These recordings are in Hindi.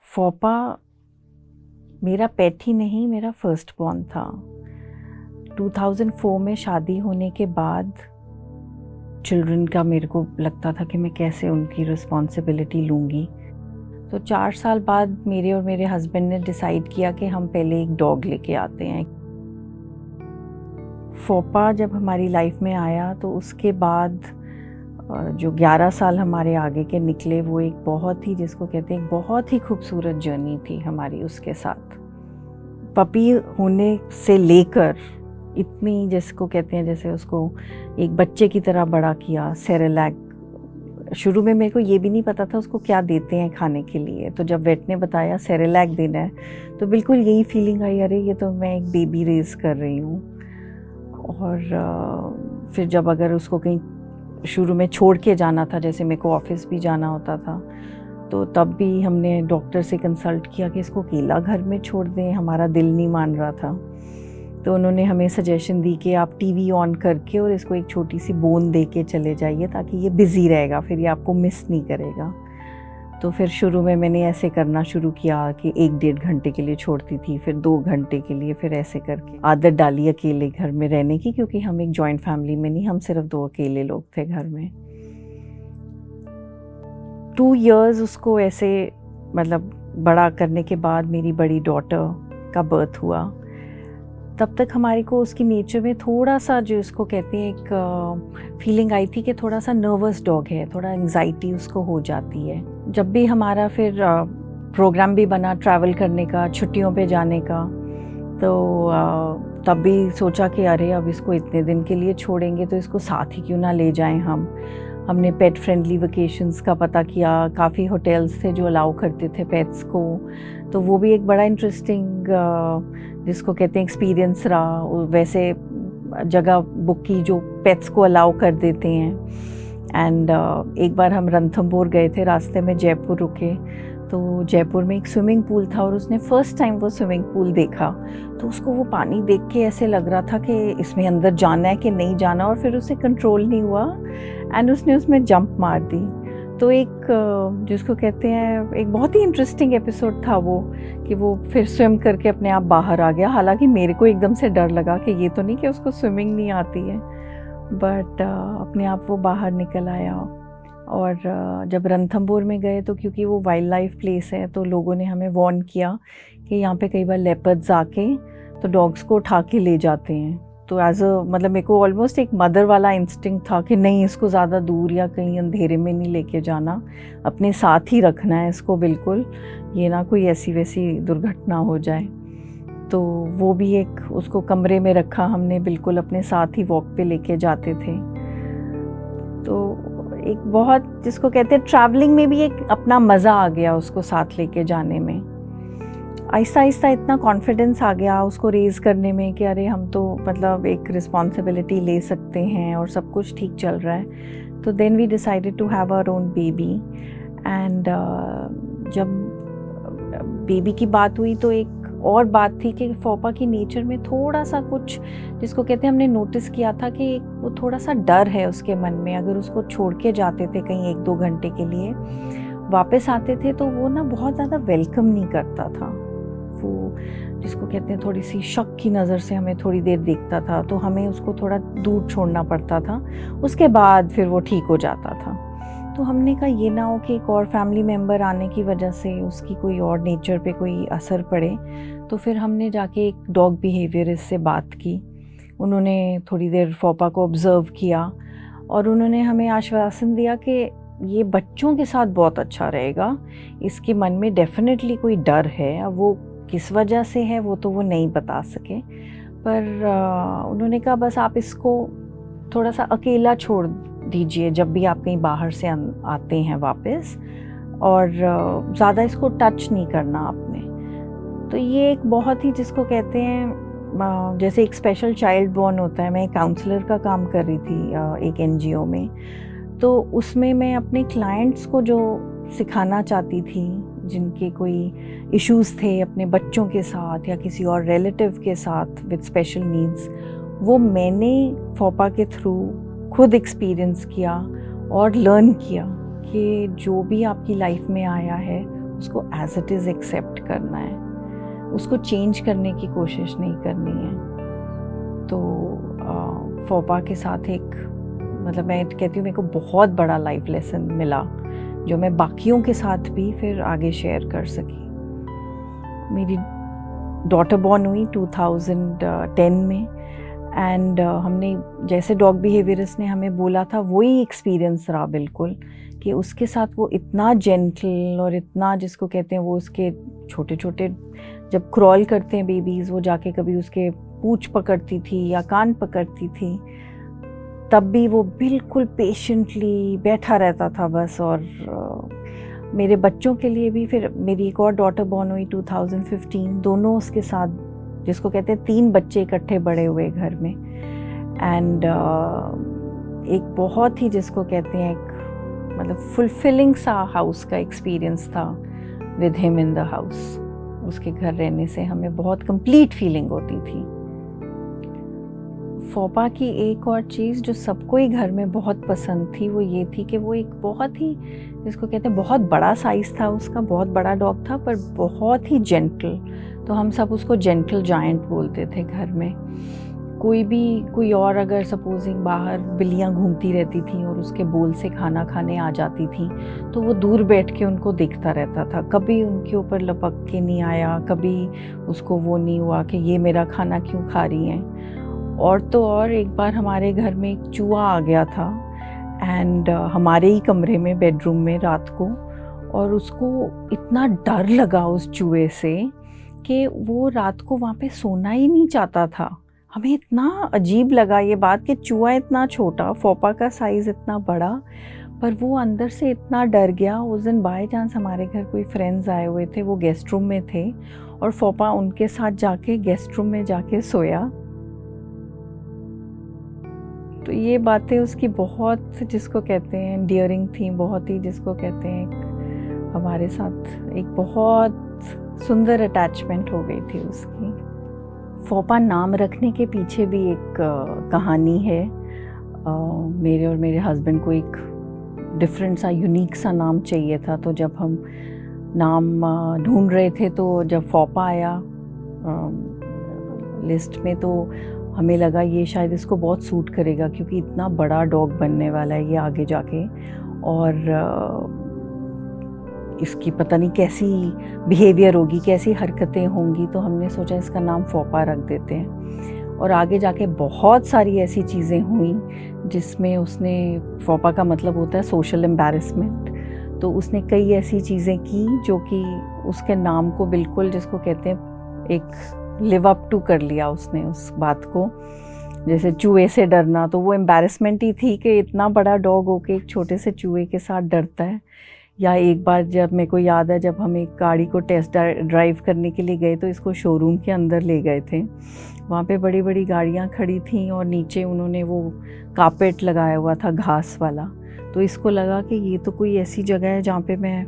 फोपा मेरा पेट ही नहीं, मेरा फर्स्ट बॉर्न था। 2004 में शादी होने के बाद चिल्ड्रन का मेरे को लगता था कि मैं कैसे उनकी रिस्पॉन्सिबिलिटी लूँगी। तो 4 साल बाद मेरे और मेरे हस्बैंड ने डिसाइड किया कि हम पहले एक डॉग लेके आते हैं। फोपा जब हमारी लाइफ में आया तो उसके बाद जो 11 साल हमारे आगे के निकले, वो एक बहुत ही, जिसको कहते हैं, एक बहुत ही खूबसूरत जर्नी थी हमारी उसके साथ। पपी होने से लेकर इतनी, जिसको कहते हैं, जैसे उसको एक बच्चे की तरह बड़ा किया। सेरेलैक, शुरू में मेरे को ये भी नहीं पता था उसको क्या देते हैं खाने के लिए, तो जब वेट ने बताया सेरेलैक देना है तो बिल्कुल यही फीलिंग आई, अरे ये तो मैं एक बेबी रेज़ कर रही हूँ। और फिर जब अगर उसको कहीं शुरू में छोड़ के जाना था, जैसे मेरे को ऑफिस भी जाना होता था, तो तब भी हमने डॉक्टर से कंसल्ट किया कि इसको अकेला घर में छोड़ दें, हमारा दिल नहीं मान रहा था। तो उन्होंने हमें सजेशन दी कि आप टीवी ऑन करके और इसको एक छोटी सी बोन दे के चले जाइए, ताकि ये बिज़ी रहेगा, फिर ये आपको मिस नहीं करेगा। तो फिर शुरू में मैंने ऐसे करना शुरू किया कि 1-1.5 घंटे के लिए छोड़ती थी, फिर 2 घंटे के लिए, फिर ऐसे करके आदत डाली अकेले घर में रहने की, क्योंकि हम एक जॉइंट फैमिली में नहीं, हम सिर्फ 2 अकेले लोग थे घर में। 2 इयर्स उसको ऐसे मतलब बड़ा करने के बाद मेरी बड़ी डॉटर का बर्थ हुआ। तब तक हमारे को उसकी नेचर में थोड़ा सा, जो इसको कहते हैं, एक फीलिंग आई थी कि थोड़ा सा नर्वस डॉग है, थोड़ा एंग्जाइटी उसको हो जाती है। जब भी हमारा फिर प्रोग्राम भी बना ट्रैवल करने का, छुट्टियों पे जाने का, तो तब भी सोचा कि अरे अब इसको इतने दिन के लिए छोड़ेंगे तो इसको साथ ही क्यों ना ले जाएं हम। हमने पेट फ्रेंडली वेकेशंस का पता किया, काफ़ी होटल्स थे जो अलाउ करते थे पेट्स को, तो वो भी एक बड़ा इंटरेस्टिंग, जिसको कहते हैं, एक्सपीरियंस रहा। वैसे जगह बुक की जो पेट्स को अलाउ कर देते हैं। एंड एक बार हम रणथंभौर गए थे, रास्ते में जयपुर रुके, तो जयपुर में एक स्विमिंग पूल था और उसने फ़र्स्ट टाइम वो स्विमिंग पूल देखा, तो उसको वो पानी देख के ऐसे लग रहा था कि इसमें अंदर जाना है कि नहीं जाना, और फिर उसे कंट्रोल नहीं हुआ एंड उसने उसमें जंप मार दी। तो एक, जिसको कहते हैं, एक बहुत ही इंटरेस्टिंग एपिसोड था वो, कि वो फिर स्विम करके अपने आप बाहर आ गया। हालांकि मेरे को एकदम से डर लगा कि ये तो नहीं कि उसको स्विमिंग नहीं आती है, बट अपने आप वो बाहर निकल आया। और जब रणथंभौर में गए तो क्योंकि वो वाइल्ड लाइफ प्लेस है, तो लोगों ने हमें वार्न किया कि यहाँ पे कई बार लेपर्ड्स आके तो डॉग्स को उठा के ले जाते हैं। तो एज अ, मतलब मेरे को ऑलमोस्ट एक मदर वाला इंस्टिंक्ट था कि नहीं, इसको ज़्यादा दूर या कहीं अंधेरे में नहीं लेके जाना, अपने साथ ही रखना है इसको बिल्कुल, ये ना कोई ऐसी वैसी दुर्घटना हो जाए। तो वो भी एक, उसको कमरे में रखा हमने, बिल्कुल अपने साथ ही वॉक पे लेके जाते थे। तो एक बहुत, जिसको कहते हैं, ट्रैवलिंग में भी एक अपना मज़ा आ गया उसको साथ लेके जाने में। आहिस्ता आहिस्ता इतना कॉन्फिडेंस आ गया उसको रेज़ करने में कि अरे हम तो मतलब एक रिस्पॉन्सिबिलिटी ले सकते हैं और सब कुछ ठीक चल रहा है। तो then we decided to have our own baby. And जब बेबी की बात हुई तो एक और बात थी कि फोपा की नेचर में थोड़ा सा कुछ, जिसको कहते हैं, हमने नोटिस किया था कि वो थोड़ा सा डर है उसके मन में। अगर उसको छोड़ के जाते थे कहीं 1-2 घंटे के लिए, वापस आते थे तो वो ना बहुत ज़्यादा वेलकम नहीं करता था। वो, जिसको कहते हैं, थोड़ी सी शक की नज़र से हमें थोड़ी देर देखता था, तो हमें उसको थोड़ा दूर छोड़ना पड़ता था। उसके बाद फिर वो ठीक हो जाता था। तो हमने कहा ये ना हो कि एक और फैमिली मेम्बर आने की वजह से उसकी कोई और नेचर पे कोई असर पड़े। तो फिर हमने जाके एक डॉग बिहेवियरिस्ट से बात की। उन्होंने थोड़ी देर फोपा को ऑब्ज़र्व किया और उन्होंने हमें आश्वासन दिया कि ये बच्चों के साथ बहुत अच्छा रहेगा, इसके मन में डेफिनेटली कोई डर है। अब वो किस वजह से है वो तो वो नहीं बता सके, पर उन्होंने कहा बस आप इसको थोड़ा सा अकेला छोड़ दीजिए जब भी आप कहीं बाहर से आते हैं वापस, और ज़्यादा इसको टच नहीं करना आपने। तो ये एक बहुत ही, जिसको कहते हैं, जैसे एक स्पेशल चाइल्ड बॉर्न होता है। मैं काउंसलर का काम कर रही थी एक एनजीओ में, तो उसमें मैं अपने क्लाइंट्स को जो सिखाना चाहती थी, जिनके कोई इश्यूज़ थे अपने बच्चों के साथ या किसी और रिलेटिव के साथ विद स्पेशल नीड्स, वो मैंने फोपा के थ्रू खुद एक्सपीरियंस किया और लर्न किया कि जो भी आपकी लाइफ में आया है उसको एज इट इज़ एक्सेप्ट करना है, उसको चेंज करने की कोशिश नहीं करनी है। तो फोपा के साथ एक मतलब मैं कहती हूँ मेरे को बहुत बड़ा लाइफ लेसन मिला जो मैं बाकियों के साथ भी फिर आगे शेयर कर सकी। मेरी डॉटर बॉर्न हुई 2010 में एंड हमने जैसे डॉग बिहेवियरिस्ट ने हमें बोला था वही एक्सपीरियंस रहा बिल्कुल, कि उसके साथ वो इतना जेंटल और इतना जिसको कहते हैं वो उसके छोटे छोटे जब क्रॉल करते हैं बेबीज़, वो जाके कभी उसके पूंछ पकड़ती थी या कान पकड़ती थी, तब भी वो बिल्कुल पेशेंटली बैठा रहता था बस। और मेरे बच्चों के लिए भी फिर मेरी एक और डॉटर बॉर्न हुई 2015, दोनों उसके साथ जिसको कहते हैं 3 बच्चे इकट्ठे बड़े हुए घर में। एंड एक बहुत ही जिसको कहते हैं एक मतलब फुलफिलिंग सा हाउस का एक्सपीरियंस था with him in the house. उसके घर रहने से हमें बहुत कंप्लीट फीलिंग होती थी। फोपा की एक और चीज़ जो सबको ही घर में बहुत पसंद थी वो ये थी कि वो एक बहुत ही जिसको कहते हैं बहुत बड़ा साइज़ था उसका, बहुत बड़ा डॉग था पर बहुत ही जेंटल। तो हम सब उसको जेंटल जायंट बोलते थे घर में। कोई और अगर सपोजिंग बाहर बिल्लियाँ घूमती रहती थी और उसके बोल से खाना खाने आ जाती थी तो वो दूर बैठ के उनको देखता रहता था, कभी उनके ऊपर लपक के नहीं आया, कभी उसको वो नहीं हुआ कि ये मेरा खाना क्यों खा रही हैं। और तो और एक बार हमारे घर में एक चूहा आ गया था एंड हमारे ही कमरे में बेडरूम में रात को, और उसको इतना डर लगा उस चूहे से कि वो रात को वहाँ पे सोना ही नहीं चाहता था। हमें इतना अजीब लगा ये बात कि चूहा इतना छोटा, फोपा का साइज़ इतना बड़ा, पर वो अंदर से इतना डर गया। उस दिन बाय चांस हमारे घर कोई फ्रेंड्स आए हुए थे, वो गेस्ट रूम में थे और फोपा उनके साथ जाके गेस्ट रूम में जाके सोया। तो ये बातें उसकी बहुत जिसको कहते हैं डियरिंग थी, बहुत ही जिसको कहते हैं हमारे साथ एक बहुत सुंदर अटैचमेंट हो गई थी उसकी। फोपा नाम रखने के पीछे भी एक कहानी है। मेरे और मेरे हस्बैंड को एक डिफरेंट सा यूनिक सा नाम चाहिए था, तो जब हम नाम ढूंढ रहे थे तो जब फोपा आया लिस्ट में तो हमें लगा ये शायद इसको बहुत सूट करेगा क्योंकि इतना बड़ा डॉग बनने वाला है ये आगे जाके, और इसकी पता नहीं कैसी बिहेवियर होगी, कैसी हरकतें होंगी, तो हमने सोचा इसका नाम फोपा रख देते हैं। और आगे जाके बहुत सारी ऐसी चीज़ें हुई जिसमें उसने, फोपा का मतलब होता है सोशल एम्बैरेसमेंट, तो उसने कई ऐसी चीज़ें की जो कि उसके नाम को बिल्कुल जिसको कहते हैं एक लिव अप टू कर लिया उसने उस बात को। जैसे चूहे से डरना, तो वो एम्बैरेसमेंट ही थी कि इतना बड़ा डॉग होके एक छोटे से चूहे के साथ डरता है। या एक बार जब मेरे को याद है जब हम एक गाड़ी को टेस्ट ड्राइव करने के लिए गए तो इसको शोरूम के अंदर ले गए थे, वहाँ पे बड़ी बड़ी गाड़ियाँ खड़ी थीं और नीचे उन्होंने वो कारपेट लगाया हुआ था घास वाला, तो इसको लगा कि ये तो कोई ऐसी जगह है जहाँ पे मैं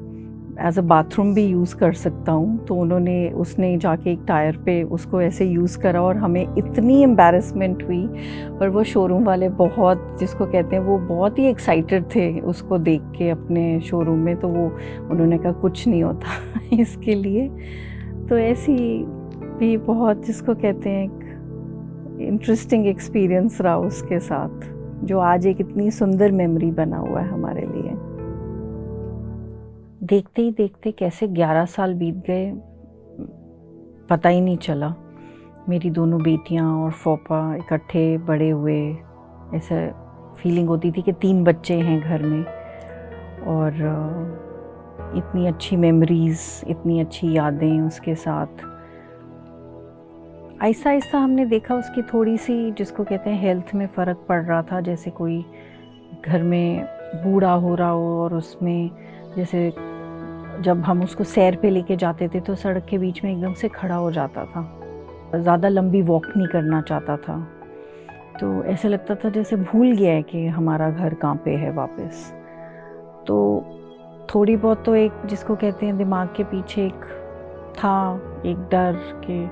एज अ बाथरूम भी यूज़ कर सकता हूँ। तो उसने जाके एक टायर पे उसको ऐसे यूज़ करा और हमें इतनी एम्बैरेसमेंट हुई, पर वो शोरूम वाले बहुत जिसको कहते हैं वो बहुत ही एक्साइटेड थे उसको देख के अपने शोरूम में, तो वो उन्होंने कहा कुछ नहीं होता इसके लिए। तो ऐसी भी बहुत जिसको कहते हैं एक इंटरेस्टिंग एक्सपीरियंस रहा उसके साथ, जो आज एक इतनी सुंदर मेमोरी बना हुआ है हमारे लिए। देखते ही देखते कैसे 11 साल बीत गए पता ही नहीं चला। मेरी दोनों बेटियां और फोपा इकट्ठे बड़े हुए, ऐसा फीलिंग होती थी कि 3 बच्चे हैं घर में, और इतनी अच्छी मेमोरीज़, इतनी अच्छी यादें उसके साथ। आहिस्ता आहिस्ता हमने देखा उसकी थोड़ी सी जिसको कहते हैं हेल्थ में फ़र्क पड़ रहा था, जैसे कोई घर में बूढ़ा हो रहा हो और उसमें जैसे जब हम उसको सैर पे लेके जाते थे तो सड़क के बीच में एकदम से खड़ा हो जाता था, ज़्यादा लंबी वॉक नहीं करना चाहता था, तो ऐसे लगता था जैसे भूल गया है कि हमारा घर कहाँ पे है वापस। तो थोड़ी बहुत तो एक जिसको कहते हैं दिमाग के पीछे एक था एक डर कि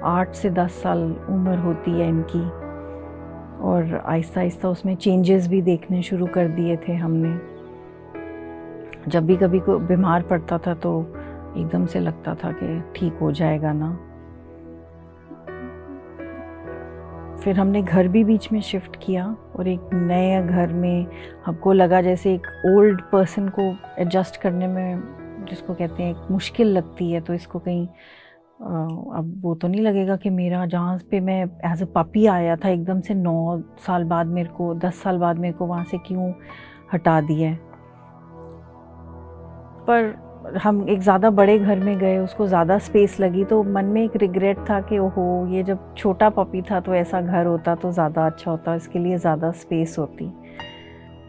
8 से 10 साल उम्र होती है इनकी, और आहिस्ता आहिस्ता उसमें चेंजेस भी देखने शुरू कर दिए थे हमने। जब भी कभी कोई बीमार पड़ता था तो एकदम से लगता था कि ठीक हो जाएगा ना। फिर हमने घर भी बीच में शिफ्ट किया और एक नए घर में हमको लगा जैसे एक ओल्ड पर्सन को एडजस्ट करने में, जिसको कहते हैं एक मुश्किल लगती है, तो इसको कहीं अब वो तो नहीं लगेगा कि मेरा जहाँ पे मैं एज अ पपी आया था एकदम से 9 साल बाद मेरे को 10 साल बाद मेरे को वहाँ से क्यों हटा दिया है। पर हम एक ज़्यादा बड़े घर में गए, उसको ज़्यादा स्पेस लगी, तो मन में एक रिग्रेट था कि ओहो, ये जब छोटा पपी था तो ऐसा घर होता तो ज़्यादा अच्छा होता, इसके लिए ज़्यादा स्पेस होती।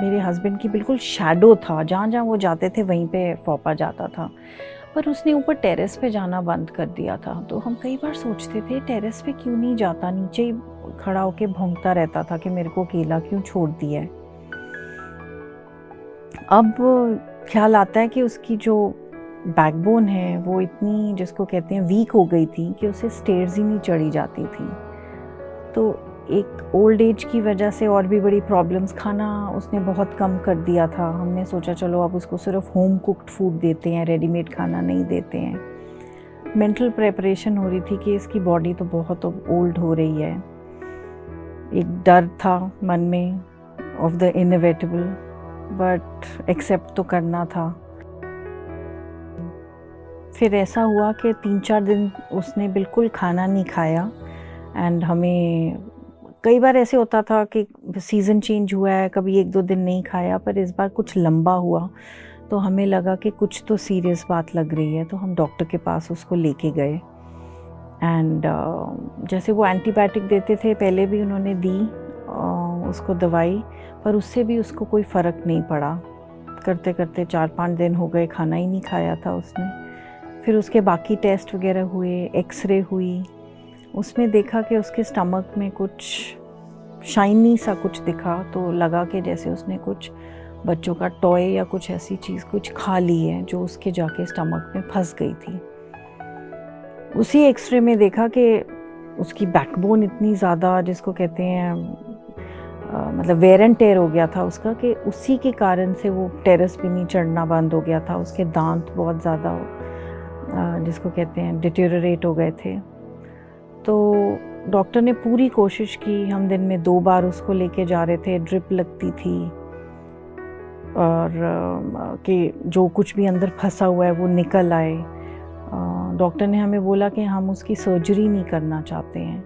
मेरे हस्बैंड की बिल्कुल शैडो था, जहाँ जहाँ वो जाते थे वहीं पे फौपा जाता था, पर उसने ऊपर टेरेस पे जाना बंद कर दिया था। तो हम कई बार सोचते थे टेरेस पे क्यों नहीं जाता, नीचे ही खड़ा होके भौंकता रहता था कि मेरे को अकेला क्यों छोड़ दिया है। अब ख्याल आता है कि उसकी जो बैकबोन है वो इतनी, जिसको कहते हैं, वीक हो गई थी कि उसे स्टेयर्स ही नहीं चढ़ी जाती थी। तो एक ओल्ड एज की वजह से और भी बड़ी प्रॉब्लम्स, खाना उसने बहुत कम कर दिया था। हमने सोचा चलो अब उसको सिर्फ होम कुक्ड फूड देते हैं, रेडीमेड खाना नहीं देते हैं। मेंटल प्रेपरेशन हो रही थी कि इसकी बॉडी तो बहुत ओल्ड हो रही है। एक डर था मन में of the inevitable, but accept तो करना था। फिर ऐसा हुआ कि 3-4 दिन उसने बिल्कुल खाना नहीं खाया। एंड हमें कई बार ऐसे होता था कि सीज़न चेंज हुआ है, कभी 1-2 दिन नहीं खाया, पर इस बार कुछ लंबा हुआ तो हमें लगा कि कुछ तो सीरियस बात लग रही है। तो हम डॉक्टर के पास उसको लेके गए। एंड जैसे वो एंटीबायोटिक देते थे, पहले भी उन्होंने दी उसको दवाई, पर उससे भी उसको कोई फ़र्क नहीं पड़ा। करते करते 4-5 दिन हो गए, खाना ही नहीं खाया था उसने। फिर उसके बाकी टेस्ट वगैरह हुए, एक्सरे हुई, उसमें देखा कि उसके स्टमक में कुछ शाइनी सा कुछ दिखा, तो लगा कि जैसे उसने कुछ बच्चों का टॉय या कुछ ऐसी चीज़ कुछ खा ली है जो उसके जाके स्टमक में फंस गई थी। उसी एक्सरे में देखा कि उसकी बैकबोन इतनी ज़्यादा, जिसको कहते हैं मतलब वेयर एंड टेयर हो गया था उसका, कि उसी के कारण से वो टेरेस भी नहीं चढ़ना बंद हो गया था। उसके दांत बहुत ज़्यादा जिसको कहते हैं डिटेरियोरेट हो गए थे। तो डॉक्टर ने पूरी कोशिश की, हम दिन में 2 बार उसको लेके जा रहे थे, ड्रिप लगती थी, और कि जो कुछ भी अंदर फंसा हुआ है वो निकल आए। डॉक्टर ने हमें बोला कि हम उसकी सर्जरी नहीं करना चाहते हैं,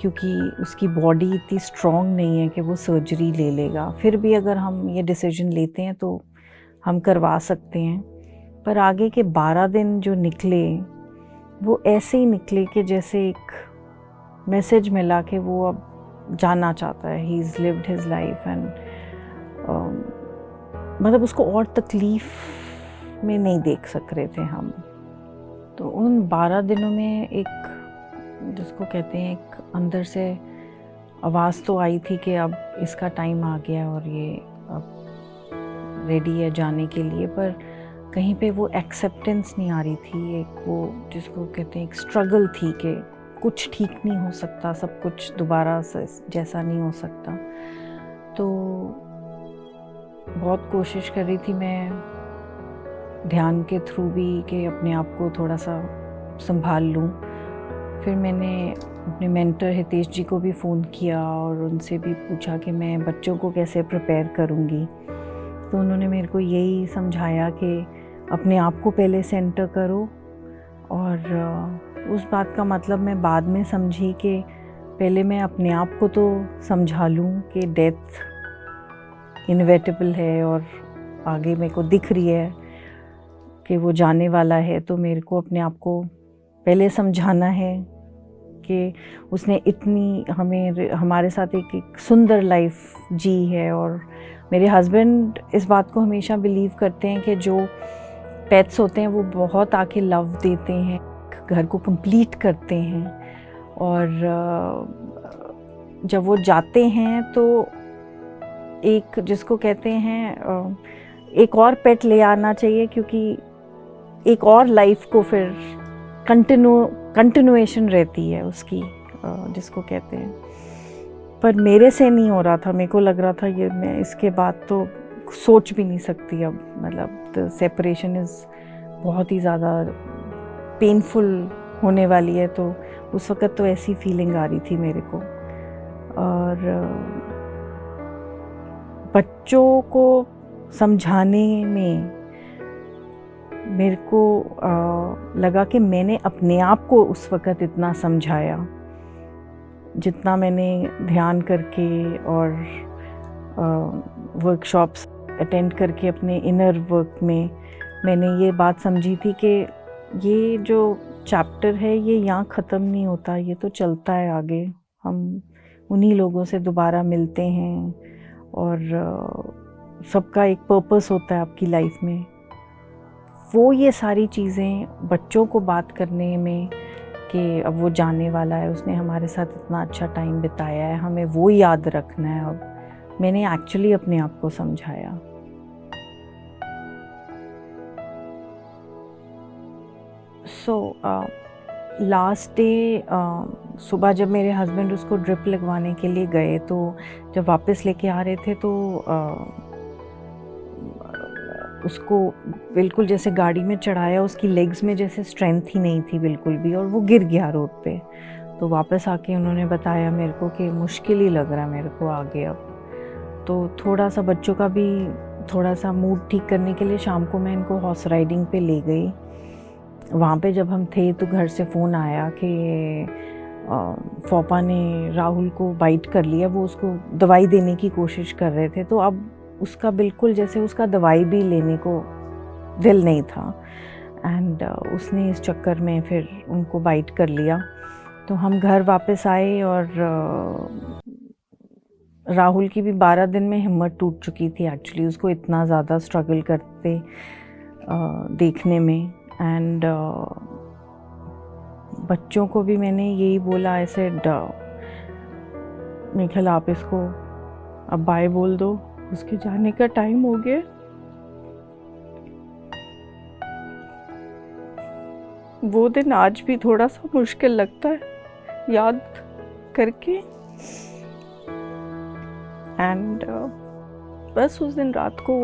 क्योंकि उसकी बॉडी इतनी स्ट्रॉन्ग नहीं है कि वो सर्जरी ले लेगा। फिर भी अगर हम ये डिसीजन लेते हैं तो हम करवा सकते हैं। पर आगे के 12 दिन जो निकले वो ऐसे ही निकले कि जैसे एक मैसेज मिला कि वो अब जाना चाहता है, he is lived his life. And मतलब उसको और तकलीफ़ में नहीं देख सक रहे थे हम। तो उन 12 दिनों में एक, जिसको कहते हैं, एक अंदर से आवाज़ तो आई थी कि अब इसका टाइम आ गया और ये अब रेडी है जाने के लिए, पर कहीं पे वो एक्सेप्टेंस नहीं आ रही थी। एक वो, जिसको कहते हैं, एक स्ट्रगल थी कि कुछ ठीक नहीं हो सकता, सब कुछ दोबारा जैसा नहीं हो सकता। तो बहुत कोशिश कर रही थी मैं ध्यान के थ्रू भी कि अपने आप को थोड़ा सा संभाल लूँ। फिर मैंने अपने मेंटर हितेश जी को भी फ़ोन किया और उनसे भी पूछा कि मैं बच्चों को कैसे प्रिपेयर करूँगी। तो उन्होंने मेरे को यही समझाया कि अपने आप को पहले सेंटर करो। और उस बात का मतलब मैं बाद में समझी कि पहले मैं अपने आप को तो समझा लूँ कि डेथ इनविटेबल है और आगे मेरे को दिख रही है कि वो जाने वाला है। तो मेरे को अपने आप को पहले समझाना है कि उसने इतनी हमारे साथ एक सुंदर लाइफ जी है। और मेरे हस्बैंड इस बात को हमेशा बिलीव करते हैं कि जो पेट्स होते हैं वो बहुत आके लव देते हैं, घर को कंप्लीट करते हैं। और जब वो जाते हैं तो एक, जिसको कहते हैं, एक और पेट ले आना चाहिए, क्योंकि एक और लाइफ को फिर कंटिन्यूएशन रहती है उसकी, जिसको कहते हैं। पर मेरे से नहीं हो रहा था। मेरे को लग रहा था ये मैं इसके बाद तो सोच भी नहीं सकती अब, मतलब द सेपरेशन इज़ बहुत ही ज़्यादा पेनफुल होने वाली है। तो उस वक़्त तो ऐसी फीलिंग आ रही थी मेरे को। और बच्चों को समझाने में मेरे को लगा कि मैंने अपने आप को उस वक़्त इतना समझाया जितना मैंने ध्यान करके और वर्कशॉप्स अटेंड करके अपने इनर वर्क में मैंने ये बात समझी थी कि ये जो चैप्टर है ये यहाँ ख़त्म नहीं होता, ये तो चलता है आगे। हम उन्हीं लोगों से दोबारा मिलते हैं और सबका एक पर्पस होता है आपकी लाइफ में। वो ये सारी चीज़ें बच्चों को बात करने में कि अब वो जाने वाला है, उसने हमारे साथ इतना अच्छा टाइम बिताया है, हमें वो याद रखना है। अब मैंने एक्चुअली अपने आप को समझाया। लास्ट डे सुबह जब मेरे हस्बैंड उसको ड्रिप लगवाने के लिए गए, तो जब वापस लेके आ रहे थे तो उसको बिल्कुल जैसे गाड़ी में चढ़ाया, उसकी लेग्स में जैसे स्ट्रेंथ ही नहीं थी बिल्कुल भी, और वो गिर गया रोड पे। तो वापस आके उन्होंने बताया मेरे को कि मुश्किल ही लग रहा है मेरे को आगे अब। तो थोड़ा सा बच्चों का भी थोड़ा सा मूड ठीक करने के लिए शाम को मैं इनको हॉर्स राइडिंग पे ले गई। वहाँ पे जब हम थे तो घर से फ़ोन आया कि फोपा ने राहुल को बाइट कर लिया, वो उसको दवाई देने की कोशिश कर रहे थे। तो अब उसका बिल्कुल जैसे उसका दवाई भी लेने को दिल नहीं था, एंड उसने इस चक्कर में फिर उनको बाइट कर लिया। तो हम घर वापस आए और राहुल की भी 12 दिन में हिम्मत टूट चुकी थी एक्चुअली, उसको इतना ज़्यादा स्ट्रगल करते देखने में। एंड बच्चों को भी मैंने यही बोला, ऐसे निखिल आप इसको अब बाय बोल दो, उसके जाने का टाइम हो गया। वो दिन आज भी थोड़ा सा मुश्किल लगता है याद करके। एंड बस उस दिन रात को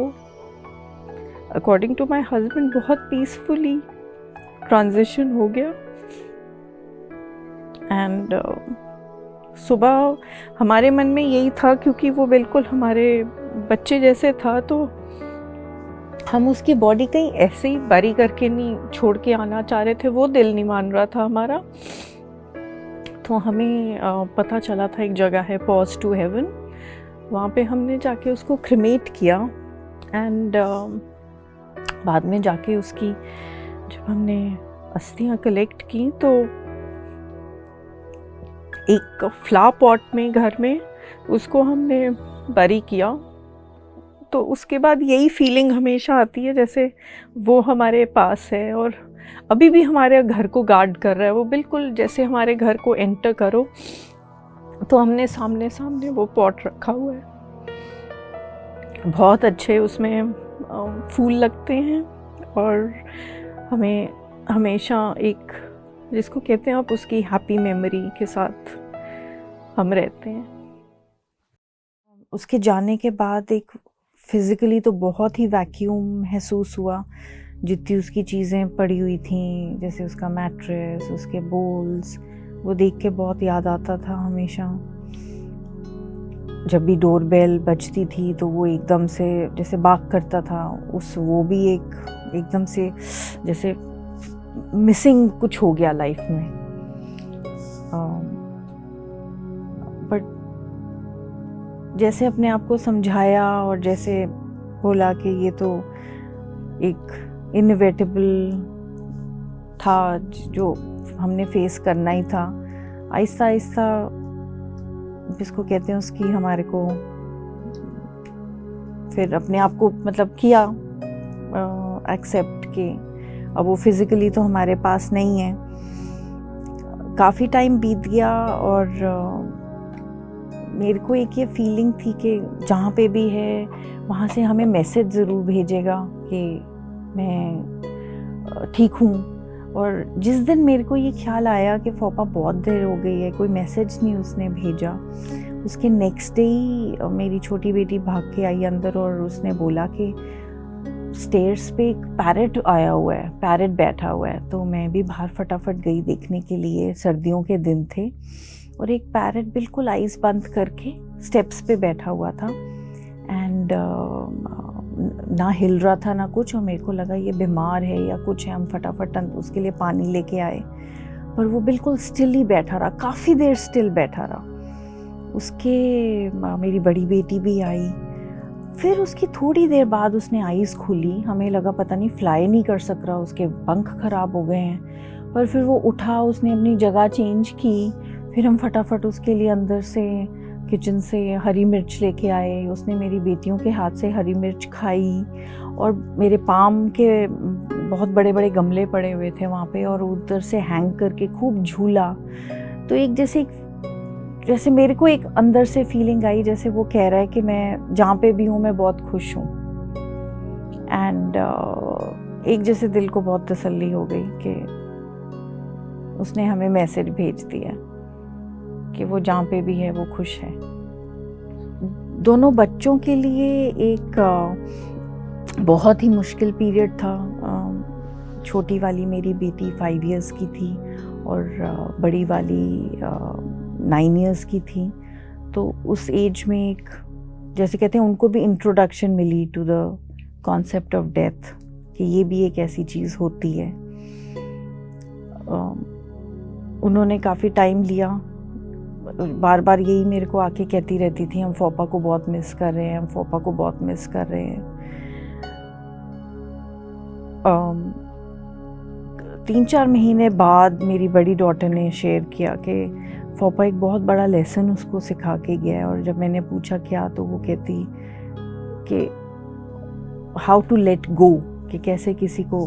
अकॉर्डिंग टू माय हस्बैंड बहुत पीसफुली ट्रांजिशन हो गया। एंड सुबह हमारे मन में यही था, क्योंकि वो बिल्कुल हमारे बच्चे जैसे था, तो हम उसकी बॉडी कहीं ऐसे ही बारी करके नहीं छोड़ के आना चाह रहे थे, वो दिल नहीं मान रहा था हमारा। तो हमें पता चला था एक जगह है पॉज टू हेवन, वहाँ पे हमने जाके उसको क्रिमेट किया। एंड बाद में जाके उसकी जब हमने अस्थियाँ कलेक्ट की तो एक फ्लावर पॉट में घर में उसको हमने बरी किया। तो उसके बाद यही फीलिंग हमेशा आती है जैसे वो हमारे पास है और अभी भी हमारे घर को गार्ड कर रहा है। वो बिल्कुल जैसे हमारे घर को एंटर करो तो हमने सामने सामने वो पॉट रखा हुआ है, बहुत अच्छे उसमें फूल लगते हैं और हमें हमेशा एक जिसको कहते हैं आप उसकी हैप्पी मेमोरी के साथ हम रहते हैं। उसके जाने के बाद एक फिज़िकली तो बहुत ही वैक्यूम महसूस हुआ। जितनी उसकी चीज़ें पड़ी हुई थी, जैसे उसका मैट्रेस, उसके बोल्स, वो देख के बहुत याद आता था हमेशा। जब भी डोरबेल बजती थी तो वो एकदम से जैसे बाग करता था, वो भी एकदम से जैसे मिसिंग कुछ हो गया लाइफ में। बट जैसे अपने आप को समझाया और जैसे बोला कि ये तो एक इनविटेबल था जो हमने फेस करना ही था, आहिस्ता आहिस्ता जिसको कहते हैं उसकी हमारे को फिर अपने आप को मतलब किया एक्सेप्ट के अब वो फिज़िकली तो हमारे पास नहीं है। काफ़ी टाइम बीत गया और मेरे को एक ये फीलिंग थी कि जहाँ पे भी है वहाँ से हमें मैसेज ज़रूर भेजेगा कि मैं ठीक हूँ। और जिस दिन मेरे को ये ख्याल आया कि फोपा बहुत देर हो गई है, कोई मैसेज नहीं उसने भेजा, उसके नेक्स्ट डे ही मेरी छोटी बेटी भाग के आई अंदर और उसने बोला कि स्टेयर्स पे एक पैरेट आया हुआ है, पैरेट बैठा हुआ है। तो मैं भी बाहर फटाफट गई देखने के लिए, सर्दियों के दिन थे, और एक पैरेट बिल्कुल आइज़ बंद करके स्टेप्स पे बैठा हुआ था एंड ना हिल रहा था ना कुछ, और मेरे को लगा ये बीमार है या कुछ है। हम फटाफट उसके लिए पानी लेके आए, पर वो बिल्कुल स्टिल ही बैठा रहा, काफ़ी देर स्टिल बैठा रहा। उसके मेरी बड़ी बेटी भी आई, फिर उसकी थोड़ी देर बाद उसने आईज़ खोली। हमें लगा पता नहीं फ्लाई नहीं कर सक रहा, उसके पंख खराब हो गए हैं, पर फिर वो उठा, उसने अपनी जगह चेंज की। फिर हम फटाफट उसके लिए अंदर से किचन से हरी मिर्च लेके आए। उसने मेरी बेटियों के हाथ से हरी मिर्च खाई, और मेरे पाम के बहुत बड़े बड़े गमले पड़े हुए थे वहाँ पे, और उधर से हैंग करके खूब झूला। तो एक जैसे मेरे को एक अंदर से फीलिंग आई जैसे वो कह रहा है कि मैं जहाँ पे भी हूँ मैं बहुत खुश हूँ। एंड एक जैसे दिल को बहुत तसल्ली हो गई कि उसने हमें मैसेज भेज दिया कि वो जहाँ पे भी है वो खुश है। दोनों बच्चों के लिए एक बहुत ही मुश्किल पीरियड था। छोटी वाली मेरी बेटी 5 इयर्स की थी और बड़ी वाली 9 इयर्स की थी। तो उस एज में एक जैसे कहते हैं उनको भी इंट्रोडक्शन मिली to the concept of death, कि ये भी एक ऐसी चीज़ होती है। उन्होंने काफ़ी टाइम लिया, बार बार यही मेरे को आके कहती रहती थी, हम फोपा को बहुत मिस कर रहे हैं, हम फोपा को बहुत मिस कर रहे हैं। 3-4 महीने बाद मेरी बड़ी डॉटर ने शेयर किया कि फोपा एक बहुत बड़ा लेसन उसको सिखा के गया है। और जब मैंने पूछा क्या, तो वो कहती कि हाउ टू लेट गो, कि कैसे किसी को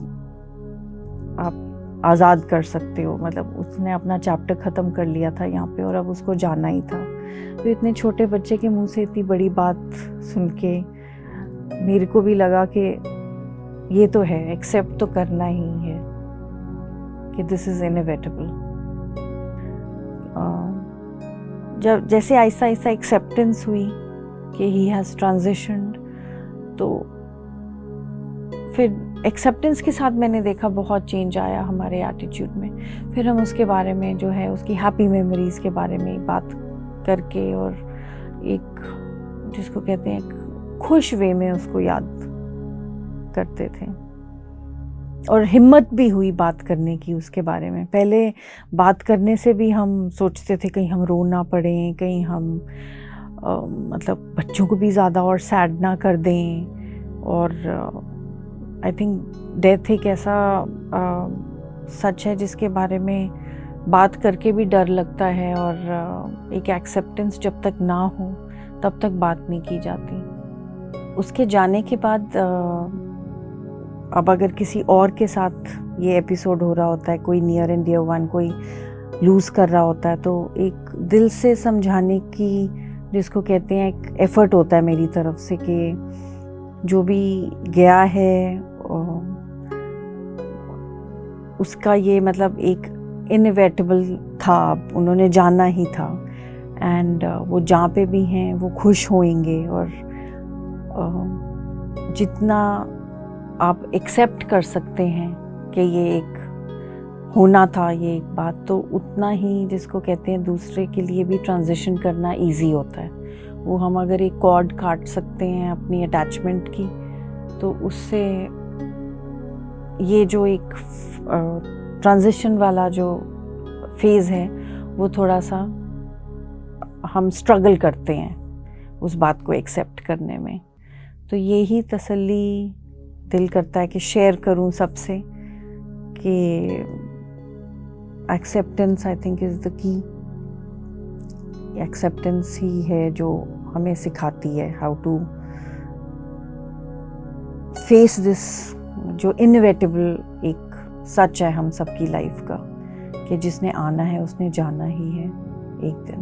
आप आज़ाद कर सकते हो। मतलब उसने अपना चैप्टर ख़त्म कर लिया था यहाँ पे, और अब उसको जाना ही था। तो इतने छोटे बच्चे के मुंह से इतनी बड़ी बात सुन के मेरे को भी लगा कि ये तो है, एक्सेप्ट तो करना ही है कि दिस इज़ इनएविटेबल। जब जैसे आहिस्ता आहिस्ता एक्सेप्टेंस हुई कि ही हैज़ ट्रांजिशन्ड, तो फिर एक्सेप्टेंस के साथ मैंने देखा बहुत चेंज आया हमारे एटीट्यूड में। फिर हम उसके बारे में जो है उसकी हैप्पी मेमोरीज़ के बारे में बात करके, और एक जिसको कहते हैं खुश वे में उसको याद करते थे। और हिम्मत भी हुई बात करने की उसके बारे में। पहले बात करने से भी हम सोचते थे कहीं हम रो ना पड़ें, कहीं हम मतलब बच्चों को भी ज़्यादा और सैड ना कर दें। और आई थिंक डेथ एक ऐसा सच है जिसके बारे में बात करके भी डर लगता है, और एक एक्सेप्टेंस जब तक ना हो तब तक बात नहीं की जाती। उसके जाने के बाद अब अगर किसी और के साथ ये एपिसोड हो रहा होता है, कोई नियर एंड डियर वन कोई लूज़ कर रहा होता है, तो एक दिल से समझाने की जिसको कहते हैं एक एफ़र्ट होता है मेरी तरफ से कि जो भी गया है उसका ये मतलब एक इनएविटेबल था, उन्होंने जाना ही था। एंड वो जहाँ पे भी हैं वो खुश होंगे, और जितना आप एक्सेप्ट कर सकते हैं कि ये एक होना था, ये एक बात, तो उतना ही जिसको कहते हैं दूसरे के लिए भी ट्रांजिशन करना इजी होता है। वो हम अगर एक कॉर्ड काट सकते हैं अपनी अटैचमेंट की, तो उससे ये जो एक ट्रांजिशन वाला जो फेज़ है वो थोड़ा सा हम स्ट्रगल करते हैं उस बात को एक्सेप्ट करने में। तो यही तसल्ली दिल करता है कि शेयर करूं सबसे कि acceptance I think is the key. Acceptance ही है जो हमें सिखाती है हाउ टू फेस दिस, जो इनएविटेबल एक सच है हम सबकी लाइफ का, कि जिसने आना है उसने जाना ही है एक दिन।